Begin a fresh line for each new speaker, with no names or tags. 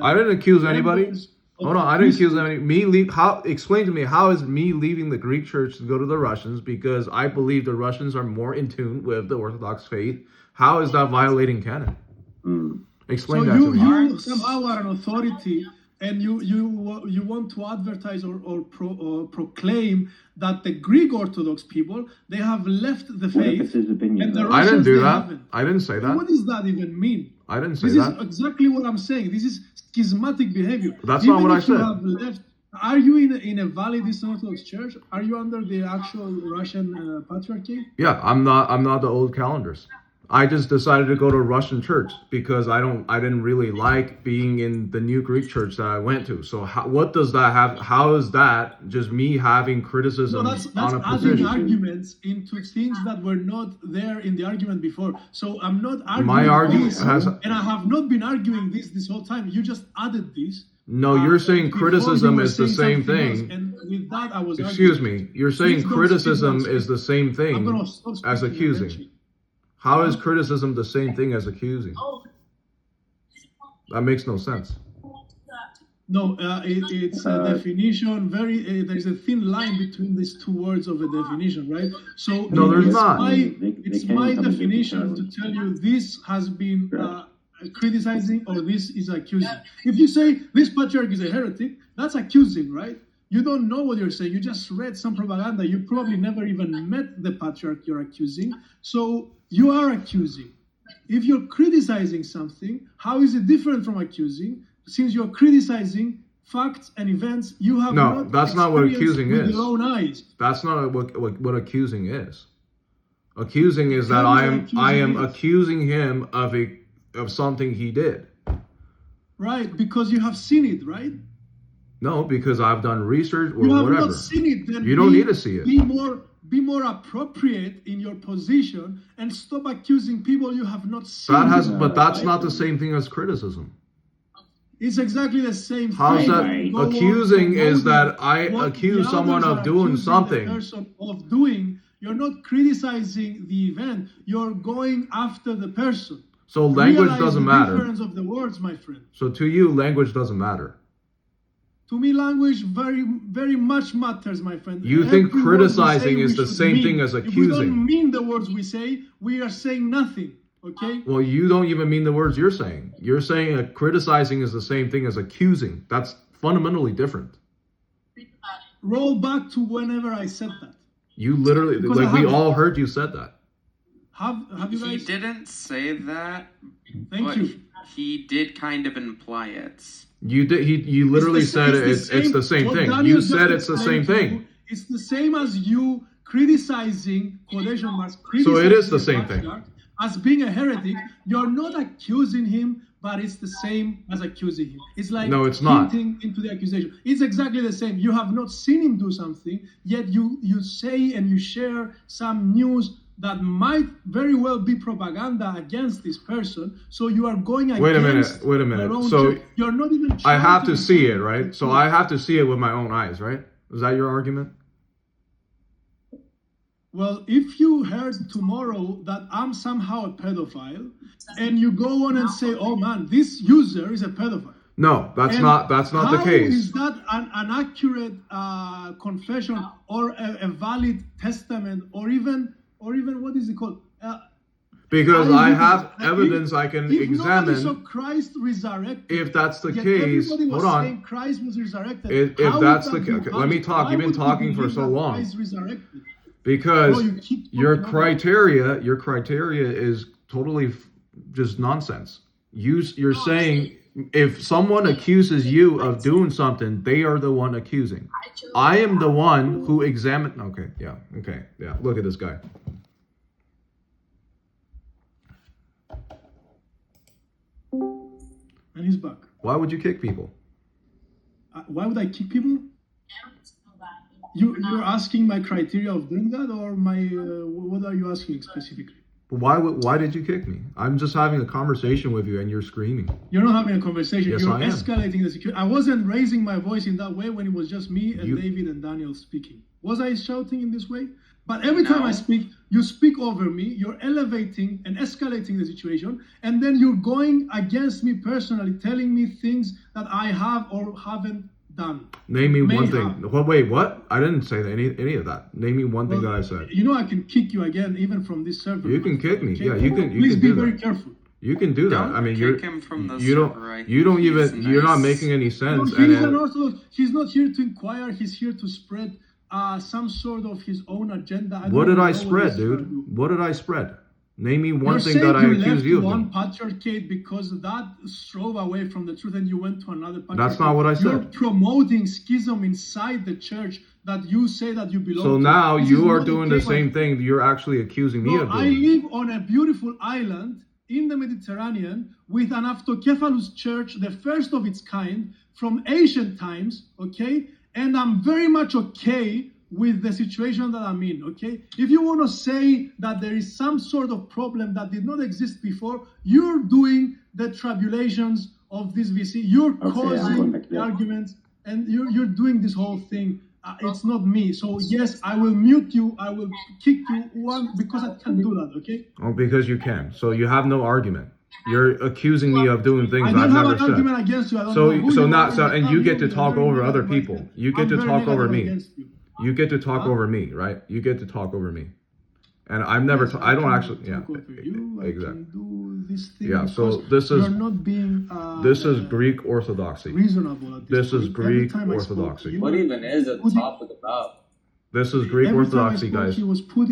I didn't accuse anybody.
members
Hold
of
on,
the
I didn't accuse
priesthood.
anybody. Explain to me, how is me leaving the Greek church to go to the Russians because I believe the Russians are more in tune with the Orthodox faith? How is that violating canon? Explain
So
that to me.
you somehow are an authority, and you want to advertise or proclaim that the Greek Orthodox people, they have left the faith, and the
I didn't
Russians,
do
they
that.
haven't.
I didn't say that.
What does that even mean?
I didn't say
This
that.
is exactly what I'm saying. This is schismatic behavior.
That's not what I
If you
said.
have left, are you in a valid Eastern Orthodox church? Are you under the actual Russian patriarchy?
Yeah, I'm not the old calendars. I just decided to go to a Russian church because I didn't really like being in the new Greek church that I went to. So what does that have? How is that just me having criticism
No, that's
on a
adding
position?
arguments into things that were not there in the argument before. So I'm not arguing
My argument
this,
has.
and I have not been arguing this whole time. You just added this.
No, you're saying
Before
criticism
you were
is the
saying
same
something else,
thing.
and with that I was
Excuse
arguing.
me. You're saying
Please don't
criticism
speak,
is the same
I'm
thing
gonna stop
as
speaking
accusing.
eventually.
How is criticism the same thing as accusing? That makes no sense.
No, it's a definition. There's a thin line between these two words of a definition, right? So
No, there's not.
It's my definition to tell you this has been criticizing or this is accusing. If you say this patriarch is a heretic, that's accusing, right? You don't know what you're saying. You just read some propaganda. You probably never even met the patriarch you're accusing. So you are accusing. If you're criticizing something, how is it different from accusing? Since you're criticizing facts and events you have
No, that's not what accusing
with
is.
your own eyes.
That's not what accusing is. Accusing is that
Tell me
I
what
am
accusing is.
accusing him of something he did.
Right, because you have seen it, right?
No, because I've done research or
You have
whatever.
not seen it, then
You don't need to see it.
Be more appropriate in your position and stop accusing people you have not seen.
But that's not the same thing as criticism.
It's exactly the same
How's
thing.
that?
Go on
Accusing is
promoting
that I
what
accuse
the
someone
others
of
are
doing
accusing
something.
the person of doing. You're not criticizing the event. You're going after the person.
So language
Realize
doesn't
the
matter.
difference of the words, my friend.
So to you, language doesn't matter.
To me, language very, very much matters, my friend.
You think
Every word we
criticizing
say,
is
we
the
should
same
mean.
thing as
If we
accusing.
don't mean the words we say, we are saying nothing. Okay?
Well, you don't even mean the words you're saying. You're saying that criticizing is the same thing as accusing. That's fundamentally different.
Roll back to whenever I said that.
You literally,
Because
like
I
we
haven't.
all heard you said that.
Have you
He
guys?
didn't say that,
Thank
but
you.
he did kind of imply it.
You did. You literally said it's the same
what
thing.
Daniel
You
just
said it's the same
explained to you,
thing.
It's the same as you criticizing, quotation marks,
So it is the
criticizing
same thing.
patriarch as being a heretic. You're not accusing him, but it's the same as accusing him. It's like
No, it's not.
hinting into the accusation. It's exactly the same. You have not seen him do something, yet you say and you share some news that might very well be propaganda against this person. So you are going against.
Wait a minute.
your own
So
church. You're not even.
I have
trying
to see it,
defend
right?
the
So
truth.
I have to see it with my own eyes, right? Is that your argument?
Well, if you heard tomorrow that I'm somehow a pedophile, and you go on and say, "Oh man, this user is a pedophile,"
No, that's
and
not the
how
case.
is that an accurate confession or a valid testament, or even what is it called?
Because I have
If
evidence I can
nobody saw
examine.
Christ resurrected,
If that's the
yet
case,
everybody was
hold on.
saying Christ was resurrected.
If
how
that's
would
the
that
case,
be
okay, let me
valid?
talk.
Why
You've been
would you
talking for
believe
so
that
long.
Christ resurrected?
Because
No, you keep
your
talking about
criteria is totally just nonsense. You're saying if someone accuses you of doing something, they are the one accusing. I am the one who examined. Okay, yeah. Look at this guy.
And he's back.
Why would you kick people?
Why would I kick people? You're asking my criteria of doing that, or my what are you asking specifically?
Why did you kick me? I'm just having a conversation with you and you're screaming.
You're not having a conversation.
Yes,
You're
I am.
escalating the situation. I wasn't raising my voice in that way when it was just me and
You-
David and Daniel speaking. Was I shouting in this way? But every time I
No.
speak, you speak over me, you're elevating and escalating the situation, and then you're going against me personally, telling me things that I have or haven't done.
Name me
May
one
have.
thing. Well, wait, what? I didn't say any of that. Name me one thing
Well,
that I said.
you know I can kick you again, even from this server.
You can kick me. Yeah, you can. You
Please
can
be
do
very
that.
careful.
You can do that.
Don't
I mean,
kick him from the
you don't.
server. I
You don't
think he's
even. You're not
nice.
making any
No,
sense.
he's
And
an Orthodox. He's not here to inquire. He's here to spread some sort of his own agenda.
what did I
know
spread,
he's trying to
dude?
do.
What did I spread? Name me one
You're
thing
saying
that I
you
accuse
left
you of
one
doing.
patriarchate because that strove away from the truth and you went to another patriarchate.
That's not what I
You're
said.
promoting schism inside the church that you say that you belong
So
to.
now
This
you
is
are
not
doing
okay,
the
my
same
friend.
thing you're actually accusing me
No,
of
I
doing.
live on a beautiful island in the Mediterranean with an autocephalous church, the first of its kind from ancient times, okay? And I'm very much okay with the situation that I'm in, okay? If you want to say that there is some sort of problem that did not exist before, you're doing the tribulations of this VC. You're
Okay, I'm going
causing
back
the
there.
arguments, and you're doing this whole thing. It's not me. So yes, I will mute you. I will kick you one because I can't do that, okay?
Oh, because you can. So you have no argument. You're accusing me of doing things
I
I've
don't have
never
an
said.
argument against you. I don't know
So
who
so
you
not
are,
so, and you get to
you're
talk
very
over other
negative
people.
against-
You get
I'm
to
very
talk over
negative
me.
against you.
You get to talk
Huh?
over me, right? You get to talk over me, and I've never.
Yes,
I don't
can
actually. Yeah,
talk over you. I
exactly.
can do this thing.
Yeah, so
because
this is-
you're not being
This is Greek Orthodoxy.
reasonable at
This is
point. Every
Greek
time I spoke to
Orthodoxy.
you,
What even is a
Putting-
topic about?
This is Greek
every time I
Orthodoxy,
spoke,
guys.
he was putting